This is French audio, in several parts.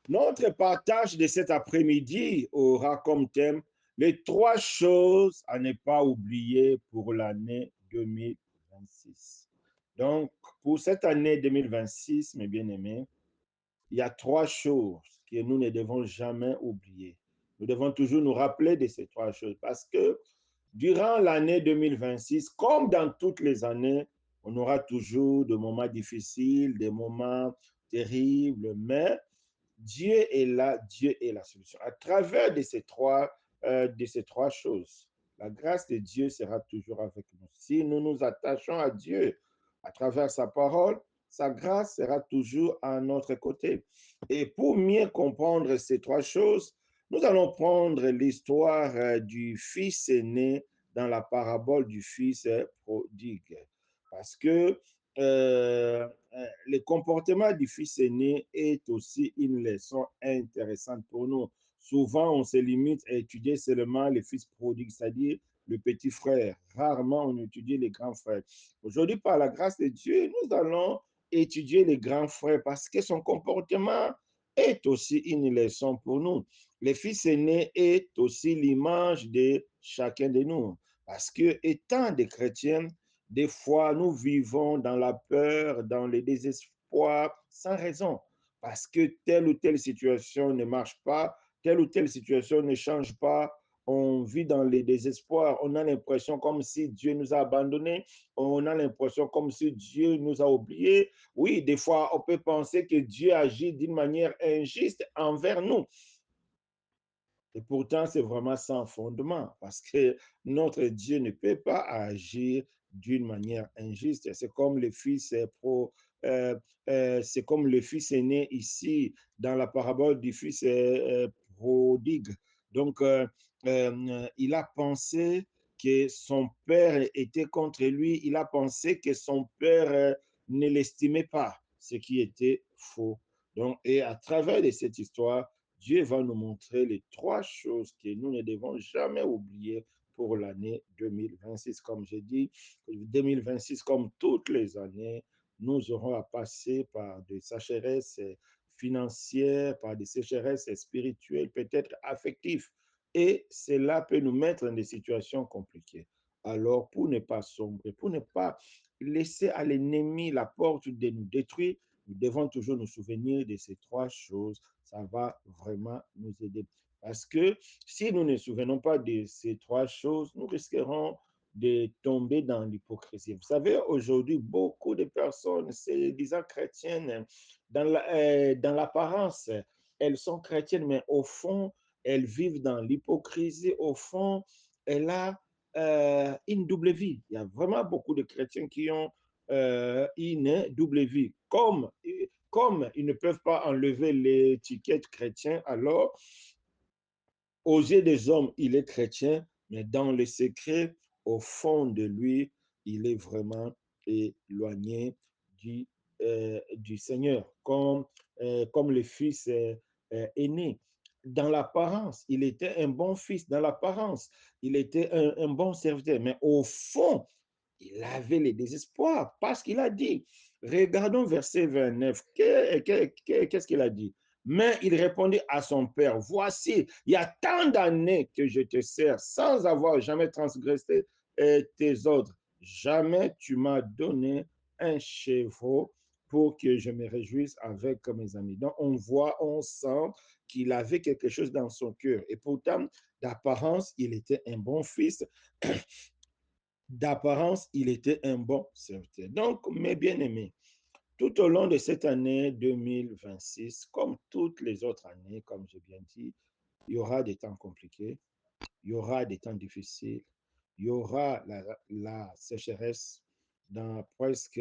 Notre partage de cet après-midi aura comme thème les trois choses à ne pas oublier pour l'année 2026. Donc, pour cette année 2026, mes bien-aimés, il y a trois choses que nous ne devons jamais oublier. Nous devons toujours nous rappeler de ces trois choses parce que durant l'année 2026, comme dans toutes les années, on aura toujours des moments difficiles, des moments terribles, mais Dieu est là, Dieu est la solution. À travers de ces trois choses, la grâce de Dieu sera toujours avec nous. Si nous nous attachons à Dieu à travers sa parole, sa grâce sera toujours à notre côté. Et pour mieux comprendre ces trois choses, nous allons prendre l'histoire du fils aîné dans la parabole du fils prodigue. Parce que le comportement du fils aîné est aussi une leçon intéressante pour nous. Souvent, on se limite à étudier seulement le fils prodigue, c'est-à-dire le petit frère. Rarement, on étudie les grands frères. Aujourd'hui, par la grâce de Dieu, nous allons étudier les grands frères parce que son comportement est aussi une leçon pour nous. Le fils aîné est aussi l'image de chacun de nous. Parce que, étant des chrétiens, des fois, nous vivons dans la peur, dans le désespoir, sans raison, parce que telle ou telle situation ne marche pas, telle ou telle situation ne change pas. On vit dans le désespoir. On a l'impression comme si Dieu nous a abandonnés. On a l'impression comme si Dieu nous a oubliés. Oui, des fois, on peut penser que Dieu agit d'une manière injuste envers nous. Et pourtant, c'est vraiment sans fondement parce que notre Dieu ne peut pas agir d'une manière injuste. C'est comme le fils euh, c'est comme le fils aîné ici dans la parabole du fils prodigue. Donc, il a pensé que son père était contre lui. Il a pensé que son père ne l'estimait pas, ce qui était faux. Donc, et à travers de cette histoire, Dieu va nous montrer les trois choses que nous ne devons jamais oublier pour l'année 2026. Comme j'ai dit, 2026, comme toutes les années, nous aurons à passer par des sécheresses financières, par des sécheresses spirituelles, peut-être affectives. Et cela peut nous mettre dans des situations compliquées. Alors, pour ne pas sombrer, pour ne pas laisser à l'ennemi la porte de nous détruire, nous devons toujours nous souvenir de ces trois choses. Ça va vraiment nous aider. Parce que si nous ne nous souvenons pas de ces trois choses, nous risquerons de tomber dans l'hypocrisie. Vous savez, aujourd'hui, beaucoup de personnes, se disant chrétiennes, dans l'apparence, elles sont chrétiennes, mais au fond, elles vivent dans l'hypocrisie. Au fond, elle a une double vie. Il y a vraiment beaucoup de chrétiens qui ont une double vie. Comme ils ne peuvent pas enlever l'étiquette chrétien, alors aux yeux des hommes, il est chrétien, mais dans le secret, au fond de lui, il est vraiment éloigné du Seigneur, comme le fils aîné. Dans l'apparence, il était un bon fils, dans l'apparence, il était un bon serviteur, mais au fond, il avait le désespoir parce qu'il a dit, regardons verset 29, qu'est-ce qu'il a dit? Mais il répondit à son père, voici, il y a tant d'années que je te sers sans avoir jamais transgressé tes ordres. Jamais tu m'as donné un chevreau pour que je me réjouisse avec mes amis. Donc on voit, on sent qu'il avait quelque chose dans son cœur. Et pourtant, d'apparence, il était un bon fils. D'apparence, il était un bon serviteur. Donc, mes bien-aimés, tout au long de cette année 2026, comme toutes les autres années, comme j'ai bien dit, il y aura des temps compliqués, il y aura des temps difficiles, il y aura la sécheresse dans presque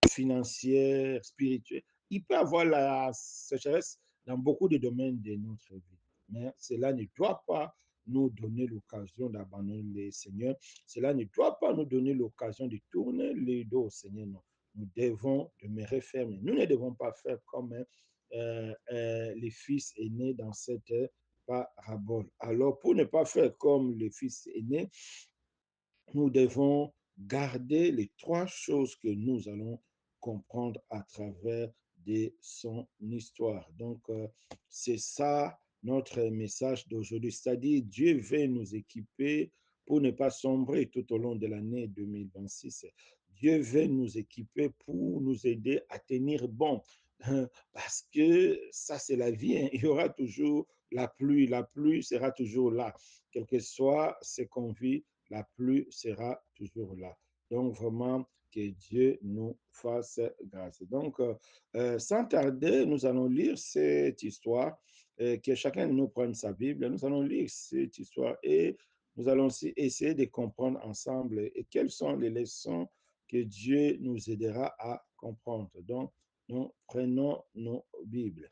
financière, spirituelle. Il peut y avoir la sécheresse dans beaucoup de domaines de notre vie. Mais cela ne doit pas nous donner l'occasion d'abandonner le Seigneur. Cela ne doit pas nous donner l'occasion de tourner les dos au Seigneur. Non. Nous devons demeurer fermes. Nous ne devons pas faire comme les fils aînés dans cette parabole. Alors, pour ne pas faire comme les fils aînés, nous devons garder les trois choses que nous allons comprendre à travers de son histoire. Donc, c'est ça notre message d'aujourd'hui, c'est-à-dire Dieu veut nous équiper pour ne pas sombrer tout au long de l'année 2026. Dieu veut nous équiper pour nous aider à tenir bon, parce que ça, c'est la vie, hein. Il y aura toujours la pluie sera toujours là. Quel que soit ce qu'on vit, la pluie sera toujours là. Donc, vraiment, que Dieu nous fasse grâce. Donc, sans tarder, nous allons lire cette histoire, que chacun de nous prenne sa Bible. Nous allons lire cette histoire et nous allons aussi essayer de comprendre ensemble et quelles sont les leçons que Dieu nous aidera à comprendre. Donc, nous prenons nos Bibles.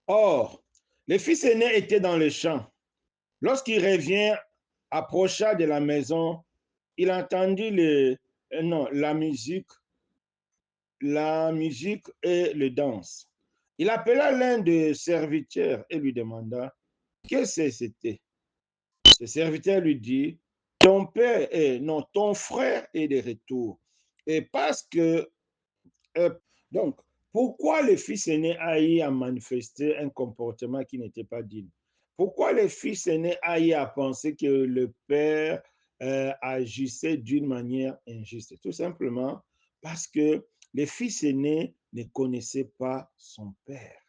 Or, le fils aîné était dans le champ. Lorsqu'il revient, approcha de la maison, il entendit non, la musique et le danse. Il appela l'un des serviteurs et lui demanda qu'est-ce que c'était. Ce serviteur lui dit, ton père est, non, ton frère est de retour. Et parce que, euh, donc, pourquoi le fils aîné a eu à manifester un comportement qui n'était pas digne? Pourquoi le fils aîné a eu à penser que le père agissait d'une manière injuste? Tout simplement parce que le fils aîné ne connaissait pas son père.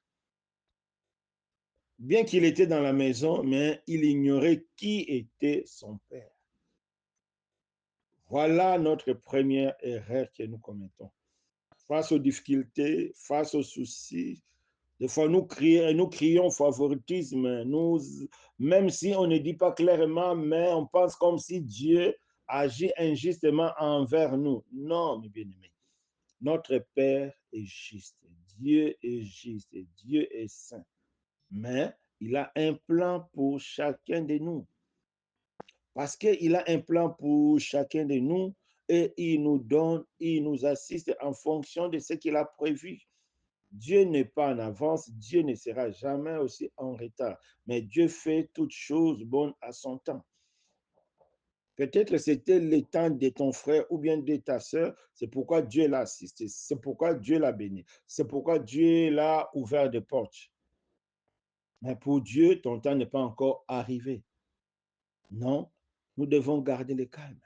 Bien qu'il était dans la maison, mais il ignorait qui était son père. Voilà notre première erreur que nous commettons. Face aux difficultés, face aux soucis, des fois nous crions favoritisme, même si on ne dit pas clairement, mais on pense comme si Dieu agit injustement envers nous. Non, mes bien-aimés, notre Père est juste, Dieu est juste, Dieu est saint, mais il a un plan pour chacun de nous. Parce qu'il a un plan pour chacun de nous et il nous donne, il nous assiste en fonction de ce qu'il a prévu. Dieu n'est pas en avance, Dieu ne sera jamais aussi en retard, mais Dieu fait toutes choses bonnes à son temps. Peut-être c'était le temps de ton frère ou bien de ta soeur, c'est pourquoi Dieu l'a assisté, c'est pourquoi Dieu l'a béni, c'est pourquoi Dieu l'a ouvert des portes. Mais pour Dieu, ton temps n'est pas encore arrivé. Non, nous devons garder le calme.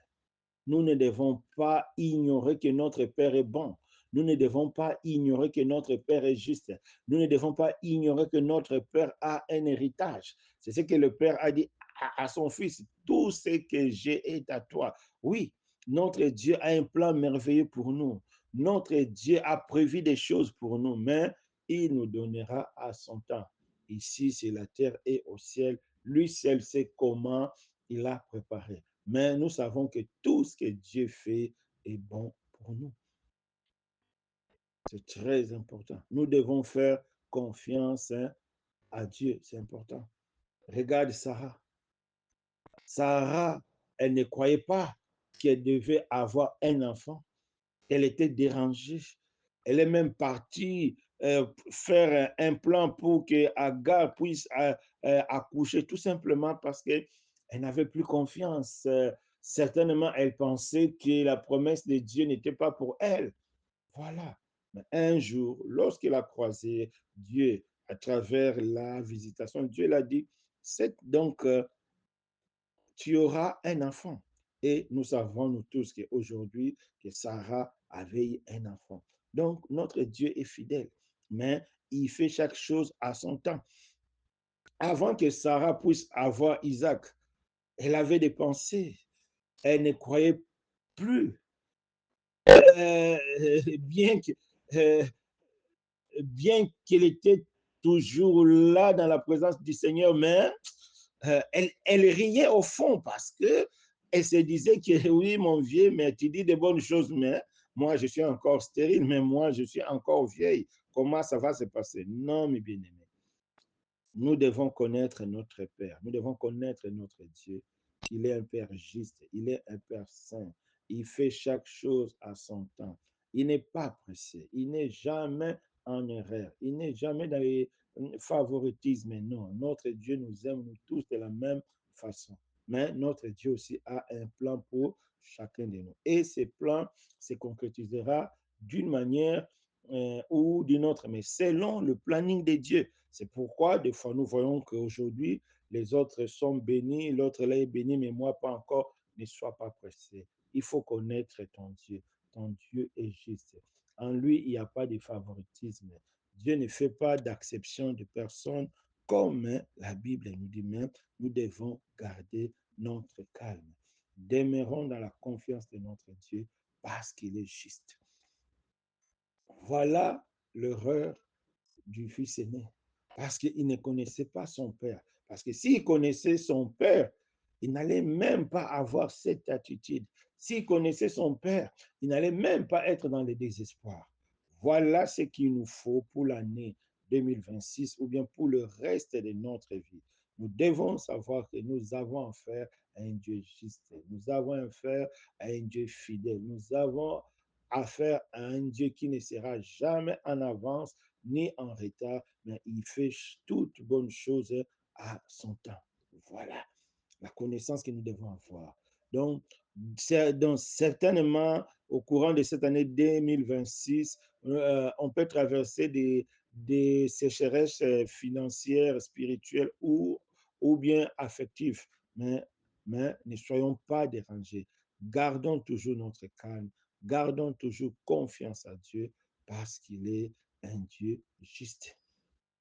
Nous ne devons pas ignorer que notre Père est bon. Nous ne devons pas ignorer que notre Père est juste. Nous ne devons pas ignorer que notre Père a un héritage. C'est ce que le Père a dit à son Fils. Tout ce que j'ai est à toi. Oui, notre Dieu a un plan merveilleux pour nous. Notre Dieu a prévu des choses pour nous, mais il nous donnera à son temps. Ici, c'est la terre et au ciel. Lui seul sait comment il a préparé. Mais nous savons que tout ce que Dieu fait est bon pour nous. C'est très important. Nous devons faire confiance à Dieu. C'est important. Regarde Sarah. Sarah, elle ne croyait pas qu'elle devait avoir un enfant. Elle était dérangée. Elle est même partie faire un plan pour que Agar puisse accoucher, tout simplement parce qu'elle n'avait plus confiance. Certainement, elle pensait que la promesse de Dieu n'était pas pour elle. Voilà. Mais un jour, lorsqu'elle a croisé Dieu à travers la visitation, Dieu l'a dit, c'est donc tu auras un enfant. Et nous savons, nous tous, qu'aujourd'hui, que Sarah avait un enfant. Donc, notre Dieu est fidèle, mais il fait chaque chose à son temps. Avant que Sarah puisse avoir Isaac, elle avait des pensées. Elle ne croyait plus, euh, bien que, euh, bien qu'elle était toujours là dans la présence du Seigneur, mais elle riait au fond parce que elle se disait que oui, mon vieux, mais tu dis de bonnes choses, mais moi, je suis encore stérile, mais moi, je suis encore vieille. Comment ça va se passer? Non, mes bien-aimés. Nous devons connaître notre Père. Nous devons connaître notre Dieu. Il est un Père juste. Il est un Père saint. Il fait chaque chose à son temps. Il n'est pas pressé. Il n'est jamais en erreur. Il n'est jamais dans les favoritismes. Non, notre Dieu nous aime nous tous de la même façon. Mais notre Dieu aussi a un plan pour chacun de nous. Et ces plans se concrétisera d'une manière ou d'une autre, mais selon le planning de Dieu. C'est pourquoi, des fois, nous voyons qu'aujourd'hui, les autres sont bénis, l'autre là est béni, mais moi pas encore. Ne sois pas pressé. Il faut connaître ton Dieu. Ton Dieu est juste. En lui, il n'y a pas de favoritisme. Dieu ne fait pas d'acception de personne, comme la Bible nous dit même, nous devons garder notre calme. Demeurons dans la confiance de notre Dieu parce qu'il est juste. Voilà l'erreur du fils aîné, parce qu'il ne connaissait pas son père. Parce que s'il connaissait son père, il n'allait même pas avoir cette attitude. S'il connaissait son père, il n'allait même pas être dans le désespoir. Voilà ce qu'il nous faut pour l'année 2026 ou bien pour le reste de notre vie. Nous devons savoir que nous avons affaire à un Dieu juste. Nous avons affaire à un Dieu fidèle. Nous avons affaire à un Dieu qui ne sera jamais en avance ni en retard, mais il fait toute bonne chose à son temps. Voilà la connaissance que nous devons avoir. Donc, certainement, au courant de cette année 2026, on peut traverser des sécheresses financières, spirituelles ou bien affectives, mais ne soyons pas dérangés. Gardons toujours notre calme, gardons toujours confiance à Dieu parce qu'il est un Dieu juste.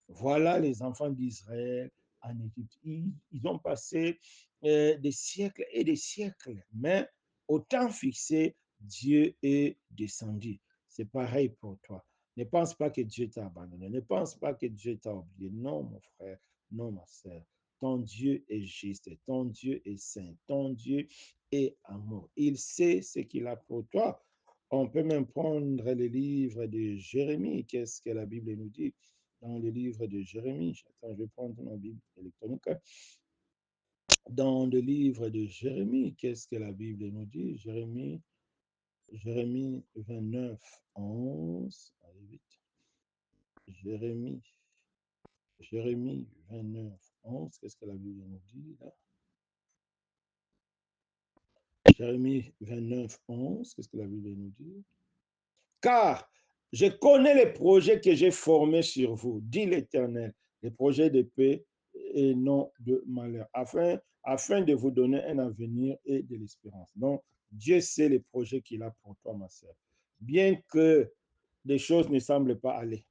Voilà les enfants d'Israël en Égypte. Ils ont passé des siècles et des siècles, mais au temps fixé, Dieu est descendu. C'est pareil pour toi. Ne pense pas que Dieu t'a abandonné. Ne pense pas que Dieu t'a oublié. Non, mon frère. Non, ma soeur. Ton Dieu est juste. Ton Dieu est saint. Ton Dieu est amour. Il sait ce qu'il a pour toi. On peut même prendre le livre de Jérémie. Qu'est-ce que la Bible nous dit dans le livre de Jérémie? Attends, je vais prendre ma Bible électronique. Dans le livre de Jérémie, qu'est-ce que la Bible nous dit? Jérémie 29, 11. Allez vite. Jérémie 29, 11. Qu'est-ce que la Bible nous dit là? Jérémie 29, 11. Qu'est-ce que la Bible nous dit? Car je connais les projets que j'ai formés sur vous, dit l'Éternel, les projets de paix et non de malheur, afin de vous donner un avenir et de l'espérance. Donc, Dieu sait les projets qu'il a pour toi, ma soeur. Bien que les choses ne semblent pas aller,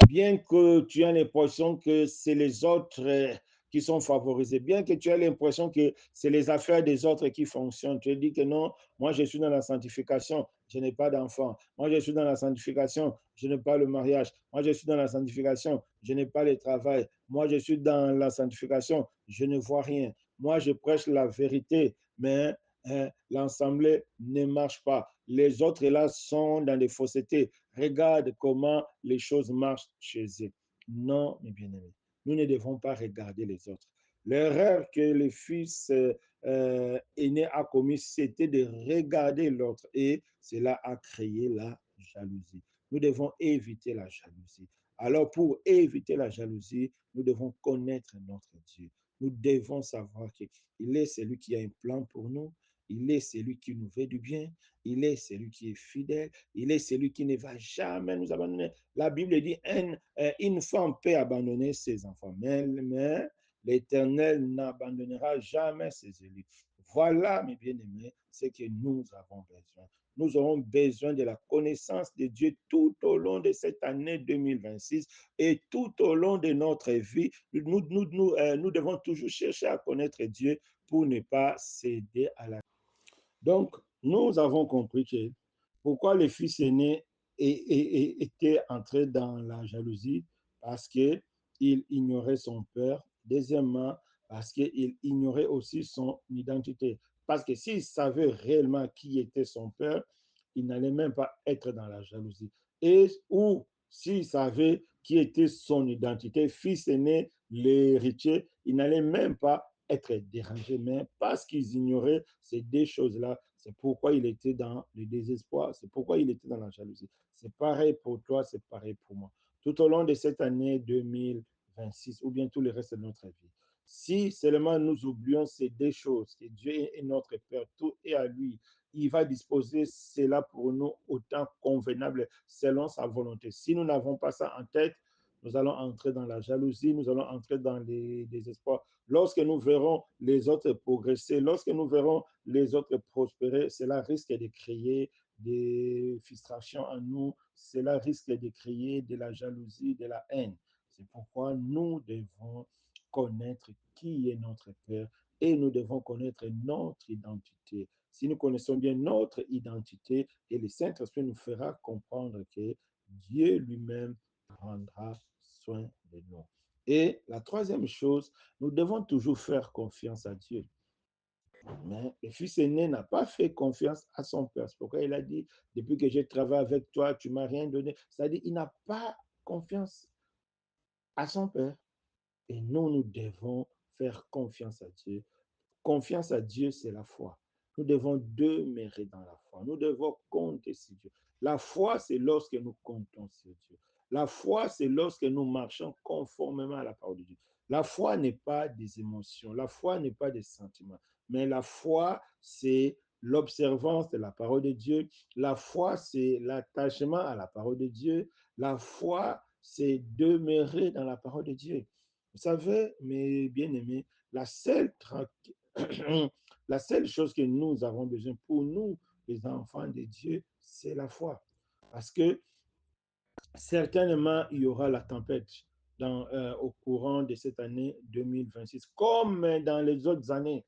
bien que tu aies l'impression que c'est les autres qui sont favorisés, bien que tu aies l'impression que c'est les affaires des autres qui fonctionnent, tu te dis que non, moi je suis dans la sanctification, je n'ai pas d'enfant. Moi je suis dans la sanctification, je n'ai pas le mariage. Moi je suis dans la sanctification, je n'ai pas le travail. Moi je suis dans la sanctification, je ne vois rien. Moi je prêche la vérité, mais l'ensemble ne marche pas. Les autres là sont dans des faussetés. Regarde comment les choses marchent chez eux. Non, mes bien-aimés, nous ne devons pas regarder les autres. L'erreur que le fils aîné a commise, c'était de regarder l'autre et cela a créé la jalousie. Nous devons éviter la jalousie. Alors, pour éviter la jalousie, nous devons connaître notre Dieu. Nous devons savoir qu'il est celui qui a un plan pour nous. Il est celui qui nous veut du bien. Il est celui qui est fidèle. Il est celui qui ne va jamais nous abandonner. La Bible dit une femme peut abandonner ses enfants, mais l'Éternel n'abandonnera jamais ses élus. Voilà, mes bien-aimés, ce que nous avons besoin. Nous aurons besoin de la connaissance de Dieu tout au long de cette année 2026 et tout au long de notre vie. Nous devons toujours chercher à connaître Dieu pour ne pas céder à la... Donc, nous avons compris que pourquoi le fils aîné était entré dans la jalousie, parce qu'il ignorait son père. Deuxièmement, parce qu'il ignorait aussi son identité. Parce que s'il savait réellement qui était son père, il n'allait même pas être dans la jalousie. Et ou s'il savait qui était son identité, fils aîné, l'héritier, il n'allait même pas être dérangé. Mais parce qu'ils ignoraient ces deux choses-là, c'est pourquoi il était dans le désespoir, c'est pourquoi il était dans la jalousie. C'est pareil pour toi, c'est pareil pour moi. Tout au long de cette année 2026 ou bien tout le reste de notre vie, si seulement nous oublions ces deux choses, que Dieu est notre Père, tout est à lui, il va disposer cela pour nous autant convenable selon sa volonté. Si nous n'avons pas ça en tête, nous allons entrer dans la jalousie, nous allons entrer dans les désespoirs. Lorsque nous verrons les autres progresser, lorsque nous verrons les autres prospérer, cela risque de créer des frustrations en nous, cela risque de créer de la jalousie, de la haine. C'est pourquoi nous devons connaître qui est notre Père et nous devons connaître notre identité. Si nous connaissons bien notre identité, et le Saint-Esprit nous fera comprendre que Dieu lui-même prendra soin de nous. Et la troisième chose, nous devons toujours faire confiance à Dieu. Mais le fils aîné n'a pas fait confiance à son père. C'est pourquoi il a dit, depuis que j'ai travaillé avec toi, tu ne m'as rien donné. C'est-à-dire, il n'a pas confiance à son père. Et nous, nous devons faire confiance à Dieu. Confiance à Dieu, c'est la foi. Nous devons demeurer dans la foi. Nous devons compter sur Dieu. La foi, c'est lorsque nous comptons sur Dieu. La foi, c'est lorsque nous marchons conformément à la parole de Dieu. La foi n'est pas des émotions. La foi n'est pas des sentiments. Mais la foi, c'est l'observance de la parole de Dieu. La foi, c'est l'attachement à la parole de Dieu. La foi, c'est demeurer dans la parole de Dieu. Vous savez, mes bien-aimés, la seule la seule chose que nous avons besoin pour nous, les enfants de Dieu, c'est la foi. Parce que certainement, il y aura la tempête au courant de cette année 2026, comme dans les autres années.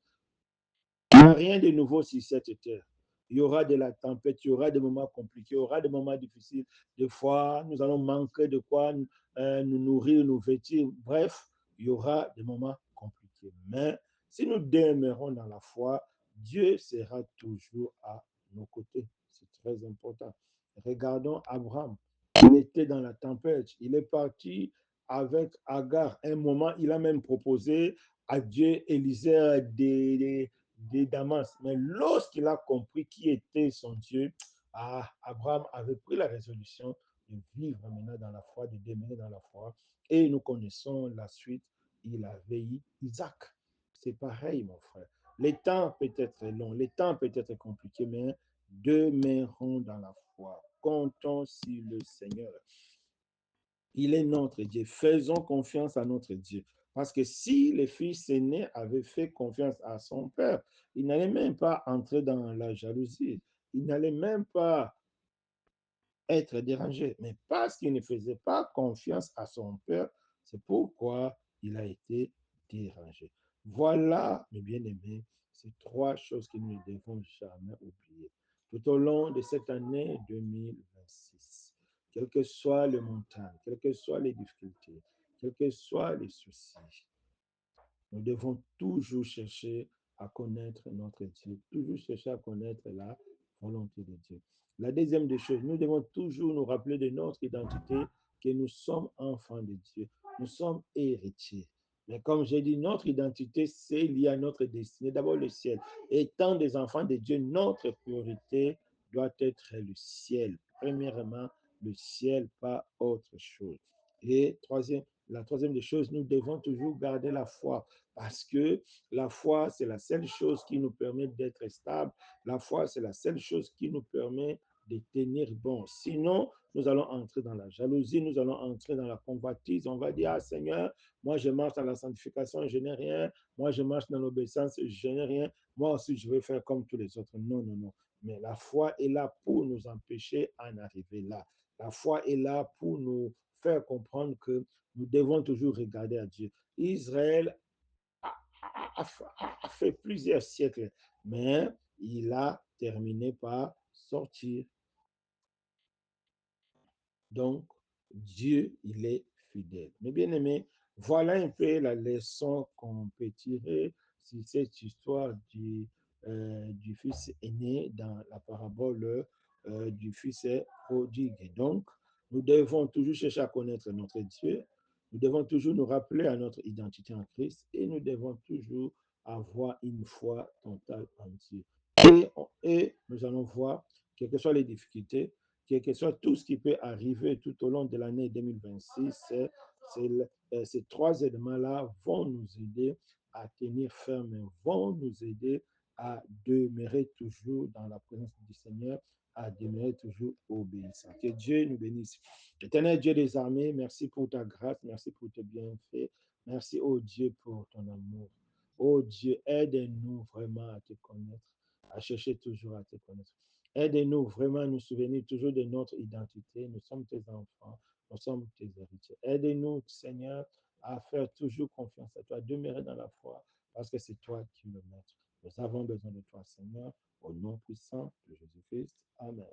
Il n'y a rien de nouveau sur cette terre. Il y aura de la tempête, il y aura des moments compliqués, il y aura des moments difficiles. Des fois, nous allons manquer de quoi nous nourrir, nous vêtir. Bref, il y aura des moments compliqués. Mais si nous demeurons dans la foi, Dieu sera toujours à nos côtés. C'est très important. Regardons Abraham. Il était dans la tempête. Il est parti avec Agar. Un moment, il a même proposé à Dieu, Élisée, des Damas. Mais lorsqu'il a compris qui était son Dieu, Abraham avait pris la résolution de vivre maintenant dans la foi, de demeurer dans la foi. Et nous connaissons la suite. Il a veillé Isaac. C'est pareil, mon frère. Les temps peut être longs, les temps peut être compliqués, mais demeurons dans la foi. Comptons sur le Seigneur. Il est notre Dieu. Faisons confiance à notre Dieu. Parce que si le fils aîné avait fait confiance à son père, il n'allait même pas entrer dans la jalousie. Il n'allait même pas être dérangé. Mais parce qu'il ne faisait pas confiance à son père, c'est pourquoi il a été dérangé. Voilà, mes bien-aimés, ces trois choses que nous ne devons jamais oublier. Tout au long de cette année 2026, quelles que soient les montagnes, quelles que soient les difficultés, quels que soient les soucis, nous devons toujours chercher à connaître notre Dieu, toujours chercher à connaître la volonté de Dieu. La deuxième des choses, nous devons toujours nous rappeler de notre identité, que nous sommes enfants de Dieu, nous sommes héritiers. Mais comme j'ai dit, notre identité, c'est lié à notre destinée, d'abord le ciel. Étant des enfants de Dieu, notre priorité doit être le ciel. Premièrement, le ciel, pas autre chose. Et la troisième des choses, nous devons toujours garder la foi. Parce que la foi, c'est la seule chose qui nous permet d'être stable. La foi, c'est la seule chose qui nous permet de tenir bon. Sinon, nous allons entrer dans la jalousie, nous allons entrer dans la convoitise. On va dire, ah Seigneur, moi je marche dans la sanctification, je n'ai rien. Moi je marche dans l'obéissance, je n'ai rien. Moi aussi, je vais faire comme tous les autres. Non, non, non. Mais la foi est là pour nous empêcher d'en arriver là. La foi est là pour nous faire comprendre que nous devons toujours regarder à Dieu. Israël a fait plusieurs siècles, mais il a terminé par sortir. Donc, Dieu, il est fidèle. Mais bien aimé, voilà un peu la leçon qu'on peut tirer sur cette histoire du fils aîné dans la parabole du fils prodigue. Donc, nous devons toujours chercher à connaître notre Dieu. Nous devons toujours nous rappeler à notre identité en Christ et nous devons toujours avoir une foi totale en Dieu. Et nous allons voir, quelles que soient les difficultés, quel que soit tout ce qui peut arriver tout au long de l'année 2026, ces trois éléments-là vont nous aider à tenir ferme, vont nous aider à demeurer toujours dans la présence du Seigneur, à demeurer toujours obéissant. Que Dieu nous bénisse. Éternel Dieu des armées, merci pour ta grâce, merci pour tes bienfaits, merci, oh Dieu, pour ton amour. Oh Dieu, aide-nous vraiment à te connaître, à chercher toujours à te connaître. Aide-nous vraiment à nous souvenir toujours de notre identité. Nous sommes tes enfants, nous sommes tes héritiers. Aide-nous, Seigneur, à faire toujours confiance à toi, à demeurer dans la foi, parce que c'est toi qui le maître. Nous avons besoin de toi, Seigneur, au nom puissant de Jésus-Christ. Amen.